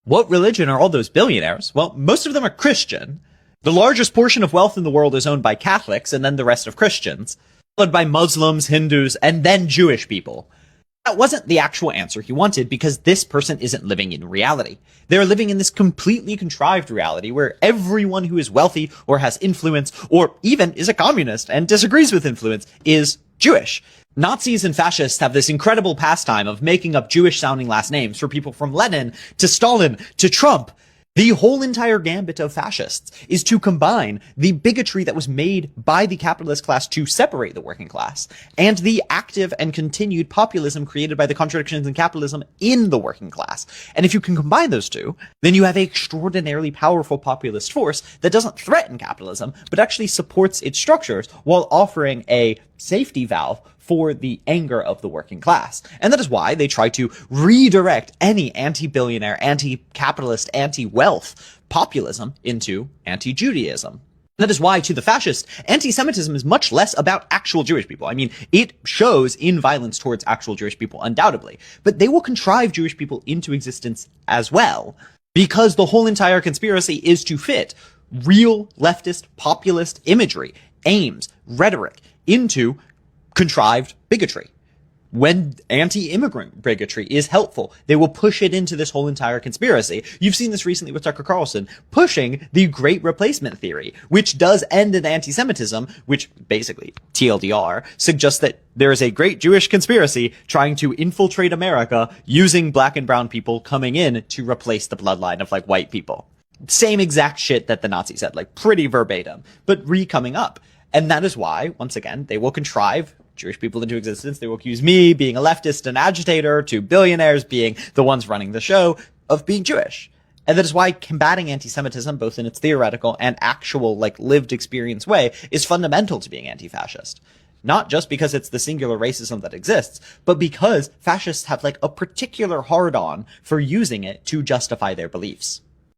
What religion are all those billionaires? Well, most of them are Christian. The largest portion of wealth in the world is owned by Catholics, and then the rest of Christians, followed by Muslims, Hindus, and then Jewish people. That wasn't the actual answer he wanted, because this person isn't living in reality. They're living in this completely contrived reality where everyone who is wealthy or has influence or even is a communist and disagrees with influence is Jewish. Nazis and fascists have this incredible pastime of making up Jewish-sounding last names for people from Lenin to Stalin to Trump. The whole entire gambit of fascists is to combine the bigotry that was made by the capitalist class to separate the working class and the active and continued populism created by the contradictions in capitalism in the working class. And if you can combine those two, then you have an extraordinarily powerful populist force that doesn't threaten capitalism, but actually supports its structures while offering a safety valve for the anger of the working class. And that is why they try to redirect any anti-billionaire, anti-capitalist, anti-wealth populism into anti-Judaism. That is why, to the fascist, anti-Semitism is much less about actual Jewish people. I mean, it shows in violence towards actual Jewish people, undoubtedly. But they will contrive Jewish people into existence as well, because the whole entire conspiracy is to fit real leftist populist imagery, aims, rhetoric into contrived bigotry. When anti-immigrant bigotry is helpful, they will push it into this whole entire conspiracy. You've seen this recently with Tucker Carlson pushing the Great Replacement theory, which does end in anti-Semitism, which basically, TLDR, suggests that there is a great Jewish conspiracy trying to infiltrate America using black and brown people coming in to replace the bloodline of, like, white people. Same exact shit that the Nazis said, like, pretty verbatim, but coming up. And that is why, once again, they will contrive Jewish people into existence. They will accuse me, being a leftist and agitator, to billionaires being the ones running the show, of being Jewish. And that is why combating anti-Semitism, both in its theoretical and actual, like, lived experience way, is fundamental to being anti-fascist. Not just because it's the singular racism that exists, but because fascists have, like, a particular hard-on for using it to justify their beliefs.